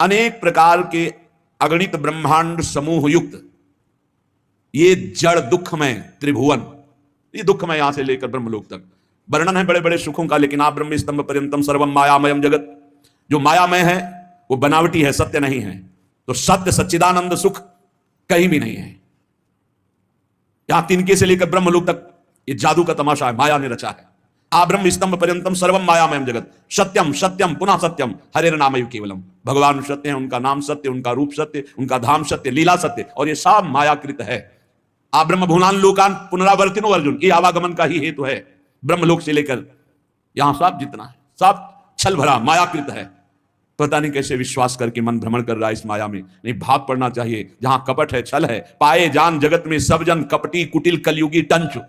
अनेक प्रकार के अगणित ब्रह्मांड समूह युक्त ये जड़ दुखमय त्रिभुवन, ये दुखमय यहां से लेकर ब्रह्मलोक तक वर्णन है बड़े बड़े सुखों का, लेकिन आप ब्रह्म स्तंभ पर्यंतम सर्वम मायामयम जगत, जो मायामय है वो बनावटी है, सत्य नहीं है। तो सत्य सच्चिदानंद सुख कहीं भी नहीं है। यहां तिनके से लेकर ब्रह्मलोक तक ये जादू का तमाशा है, माया ने रचा है। आ ब्रह्म स्तंभ पर्यंतम सर्वम मायामयम जगत, सत्यम सत्यम पुनः सत्यम हरेर नामयु केवलम। भगवान सत्य है, उनका नाम सत्य, उनका रूप सत्य, उनका धाम सत्य, लीला सत्य, और ये सब मायाकृत है। आ ब्रह्म भुवनान लोकान पुनरावर्तिनो अर्जुन, ये आवागमन का ही हेतु है। ब्रह्मलोक से लेकर यहां सब जितना है सब छल भरा मायाकृत है। पता नहीं कैसे विश्वास करके मन भ्रमण कर रहा है इस माया में। नहीं, भाग पड़ना चाहिए। जहां कपट है, छल है, पाए जान जगत में सब जन कपटी कुटिल कलयुगी टंचु,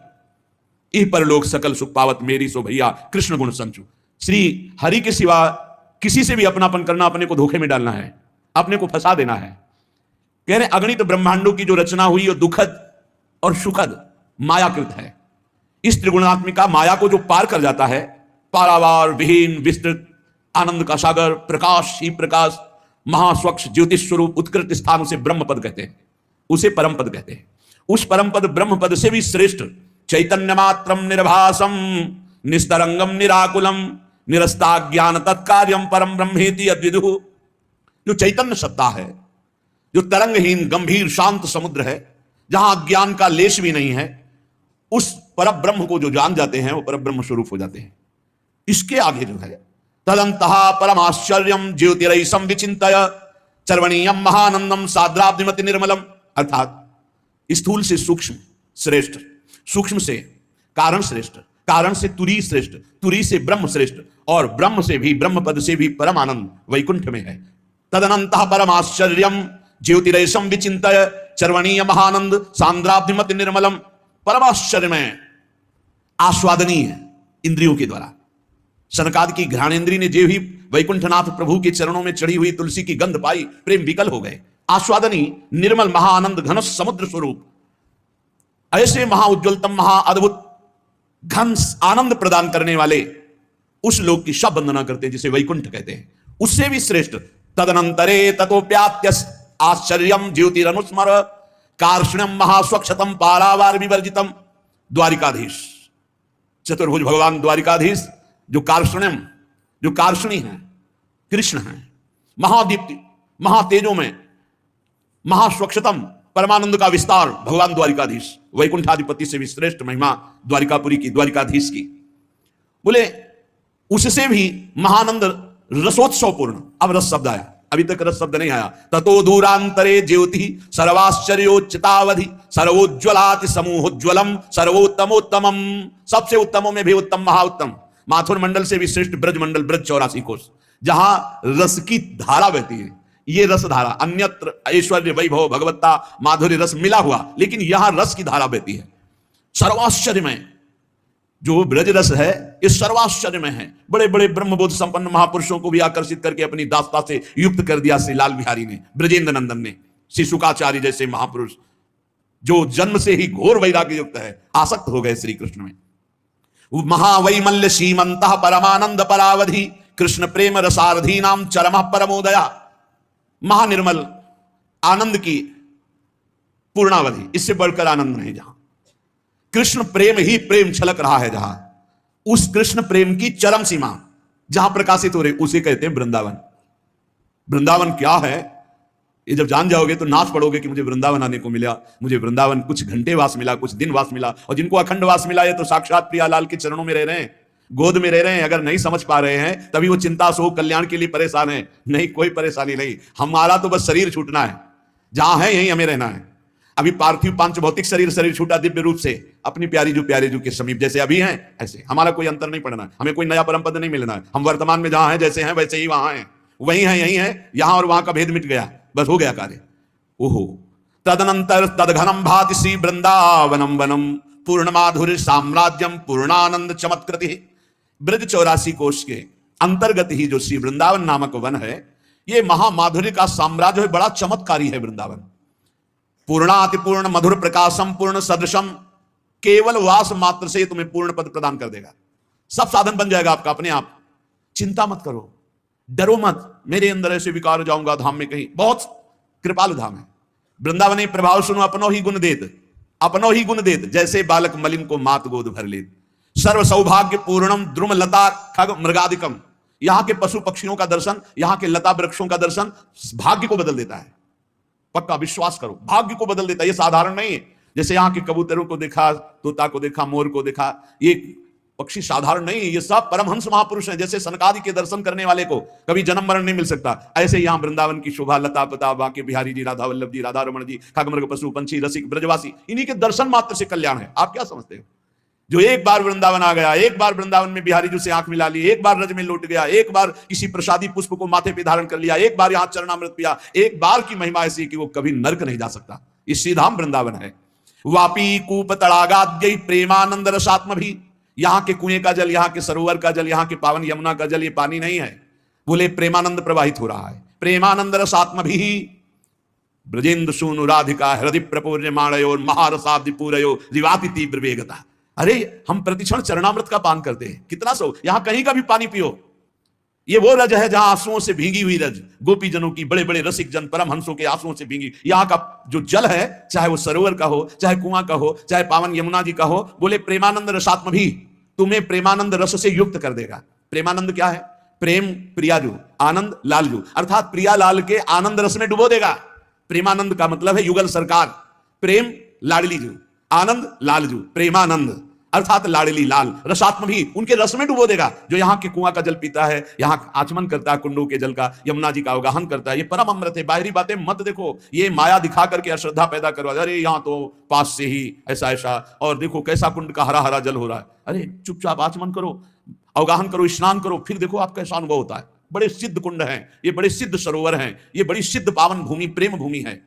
इह पर लोग सकल सुख पावत मेरी सो भैया कृष्ण गुण संचु। श्री हरि के सिवा किसी से भी अपनापन करना अपने को धोखे में डालना है, अपने को फंसा देना है। कह रहे अगणित ब्रह्मांडों की जो रचना हुई वो दुखद और सुखद मायाकृत है। इस त्रिगुणात्मिका माया को जो पार कर जाता है, पारावार विहीन विस्तृत आनंद का सागर, प्रकाश ही प्रकाश, महास्वच्छ ज्योतिष स्वरूप उत्कृष्ट स्थान, उसे ब्रह्म पद कहते हैं, उसे परम पद कहते हैं। उस परम पद ब्रह्म पद से भी श्रेष्ठ चैतन्य मात्रम निर्भासम निस्तरंगम निराकुलम निरस्ता ज्ञान तत्कार्यम परम ब्रह्मेति अद्विदुः, जो चैतन्य सत्ता है, जो तरंगहीन गंभीर शांत समुद्र है, जहां ज्ञान का लेश भी नहीं है, उस पर ब्रह्म को जो जान जाते हैं वो पर ब्रह्म स्वरूप हो जाते हैं। इसके आगे जो है तदंतः परमाश्चर्यम ज्योतिरईसम विचिंतय चर्वणीयम महानंदम साद्राब्धिमति निर्मलम, अर्थात स्थूल से सूक्ष्म श्रेष्ठ, सूक्ष्म से कारण श्रेष्ठ, कारण से तुरी श्रेष्ठ, तुरी से ब्रह्म श्रेष्ठ, और ब्रह्म से भी ब्रह्म पद से भी परम आनंद वैकुंठ में है। तदनंतः परमाश्चर्यम ज्योतिरईसम विचिंतय चर्वणीय महानंद सांद्राब्धिमति निर्मलम, परमाश्चर्य में आस्वादनीय इंद्रियों के द्वारा। सनकादि की घ्राणेन्द्री ने जो ही वैकुंठनाथ प्रभु के चरणों में चढ़ी हुई तुलसी की गंध पाई, प्रेम विकल हो गए। आस्वादनी निर्मल महाआनंद घन समुद्र स्वरूप, ऐसे महाउज्ज्वलतम महाअद्भुत घन आनंद प्रदान करने वाले उस लोक की सब वंदना करते हैं जिसे वैकुंठ कहते हैं, उससे भी श्रेष्ठ। तदनंतरे ततोप्यात्य आश्चर्यम ज्योतिरनुस्मर कार्ष्ण्यम महास्वच्छतम पारावार विवर्जितम, द्वारिकाधीश चतुर्भुज भगवान द्वारिकाधीश जो कार्ष्ण्यम, जो कार्ष्णी है, कृष्ण है, महादीप्ति महातेजों में महास्वच्छतम परमानंद का विस्तार भगवान द्वारिकाधीश, वैकुंठाधिपति से भी श्रेष्ठ महिमा द्वारिकापुरी की, द्वारिकाधीश की। बोले उससे भी महानंद रसोत्सव पूर्ण। अब रस शब्द आया, अभी तक रस शब्द नहीं आया। ततो दूरांतरे ज्योति सर्वाश्चर्योच्चतावधि सर्वोज्ज्वलाति समूहोज्ज्वलम सर्वोत्तमोत्तमम, सबसे उत्तमों में भी उत्तम महाउत्तम। माथुर मंडल से भी श्रेष्ठ ब्रज मंडल, ब्रज 84 कोष, जहां रस की धारा बहती है। ये रस धारा अन्यत्र ऐश्वर्य वैभव भगवत्ता माधुर्य रस मिला हुआ, लेकिन यहां रस की धारा बहती है। सर्वाश्चर्य में जो ब्रज रस है, इस सर्वाश्चर्य में है। बड़े बड़े ब्रह्मबोध संपन्न महापुरुषों को भी आकर्षित करके अपनी दासता से युक्त कर दिया श्री लाल बिहारी ने, ब्रजेंद्र नंदन ने, श्री शुकाचार्य जैसे महापुरुष जो जन्म से ही घोर वैराग्य युक्त है, आसक्त हो गए श्री कृष्ण में। महावैमल्य सीमंत परमानंद परावधि कृष्ण प्रेम रसारधी नाम चरम परमोदया, महानिर्मल आनंद की पूर्णावधि, इससे बढ़कर आनंद नहीं। जहां कृष्ण प्रेम ही प्रेम छलक रहा है, जहां उस कृष्ण प्रेम की चरम सीमा जहां प्रकाशित हो रही, उसे कहते हैं वृंदावन। वृंदावन क्या है ये जब जान जाओगे तो नाच पड़ोगे कि मुझे वृंदावन आने को मिला, मुझे वृंदावन कुछ घंटे वास मिला, कुछ दिन वास मिला। और जिनको अखंड वास मिला है तो साक्षात प्रियालाल के चरणों में रह रहे हैं, गोद में रह रहे हैं। अगर नहीं समझ पा रहे हैं तभी वो चिंता शोक कल्याण के लिए परेशान है। नहीं, कोई परेशानी नहीं, हमारा तो बस शरीर छूटना है, जहां है यहीं हमें रहना है। अभी पार्थिव पांच भौतिक शरीर छूटा दिव्य रूप से अपनी प्यारी जो के समीप, जैसे अभी हैं ऐसे हमारा कोई अंतर नहीं पड़ना है, हमें कोई नया परम पद नहीं मिलना है। हम वर्तमान में जहां हैं जैसे हैं वैसे ही वहां हैं, वही है यही है, यहां और वहां का भेद मिट गया, बस हो गया कार्य। ओहो तदनंतर तदघनम भाति श्री वृंदावनम वनम पूर्ण माधुर्य साम्राज्यम पूर्णानंद चमत्कृति, ब्रज 84 कोष के अंतर्गत ही जो श्री वृंदावन नामक वन है, ये महामाधुर्य का साम्राज्य है, बड़ा चमत्कारी है वृंदावन। पूर्णाति पूर्ण मधुर प्रकाशम पूर्ण सदृशम, केवल वास मात्र से तुम्हें पूर्ण पद प्रदान कर देगा, सब साधन बन जाएगा आपका अपने आप। चिंता मत करो, डरो मत, मेरे अंदर ऐसे विकार जाऊंगा धाम में कहीं। बहुत कृपालु धाम है वृंदावने प्रभाव सुनो अपनो ही गुण देत, अपनो ही गुण देत, जैसे बालक मलिन को मात गोद भर लेत। सर्व सौभाग्य पूर्णम द्रुम लता खग मृगादिकम, यहां के पशु पक्षियों का दर्शन, यहां के लता वृक्षों का दर्शन भाग्य को बदल देता है। पक्का विश्वास करो, भाग्य को बदल देता है। ये साधारण नहीं है। जैसे यहां के कबूतरों को देखा, तोता को देखा, मोर को देखा, ये पक्षी साधारण नहीं है, ये सब परमहंस महापुरुष हैं। जैसे सनकादि के दर्शन करने वाले को कभी जन्म मरण नहीं मिल सकता, ऐसे यहां वृंदावन की शोभा, लता पता, बांके बिहारी जी, राधा वल्लभ जी, राधा रमण जी, खगमृग पशु पंछी रसिक ब्रजवासी, इन्हीं के दर्शन मात्र से कल्याण है। आप क्या समझते हो? जो एक बार वृंदावन आ गया, एक बार वृंदावन में बिहारी जी से आंख मिला ली, एक बार रज में लौट गया, एक बार किसी प्रसादी पुष्प को माथे पे धारण कर लिया, एक बार यहां चरणामृत पिया, एक बार की महिमा ऐसी कि वो कभी नरक नहीं जा सकता। ये श्रीधाम वृंदावन है। वापी कूप तड़ागाद्य प्रेमानंद रसात्म भी, यहां के कुएं का जल, यहां के सरोवर का जल, यहां के पावन यमुना का जल, ये पानी नहीं है, बोले प्रेमानंद प्रवाहित हो रहा है। प्रेमानंद रसात्म भी ब्रजेंद्र सूनु राधिका हृदय प्रपूर्य माणयो महारसाब्दि पूरयो रिवाति तीव्र वेगता। अरे हम प्रतिक्षण चरणामृत का पान करते हैं, कितना सो, यहां कहीं का भी पानी पियो। ये वो रज है जहां आंसुओं से भीगी हुई रज, गोपी जनों की, बड़े बड़े रसिक जन परमहंसों के आंसुओं से भीगी। यहां का जो जल है, चाहे वो सरोवर का हो, चाहे कुआं का हो, चाहे पावन यमुना जी का हो, बोले प्रेमानंद रसात्म भी तुम्हें प्रेमानंद रस से युक्त कर देगा। प्रेमानंद क्या है? प्रेम प्रियाजू, आनंद लालजू, अर्थात प्रिया लाल के आनंद रस में डुबो देगा। प्रेमानंद का मतलब है युगल सरकार, प्रेम लाडली जू, आनंद लालजू, प्रेमानंद अर्थात लाडली लाल, रसात्म भी उनके रस में डुबो देगा। जो यहाँ के कुआं का जल पीता है, यहाँ आचमन करता है कुंडों के जल का, यमुना जी का अवगाहन करता है, ये परम अमृत है। बाहरी बातें मत देखो, ये माया दिखा करके अश्रद्धा पैदा करवा, अरे यहाँ तो पास से ही ऐसा ऐसा, और देखो कैसा कुंड का हरा हरा जल हो रहा है। अरे चुपचाप आचमन करो, अवगाहन करो, स्नान करो, फिर देखो आप कैसा अनुभव होता है। बड़े सिद्ध कुंड हैं ये, बड़े सिद्ध सरोवर हैं ये, बड़ी सिद्ध पावन भूमि, प्रेम भूमि है।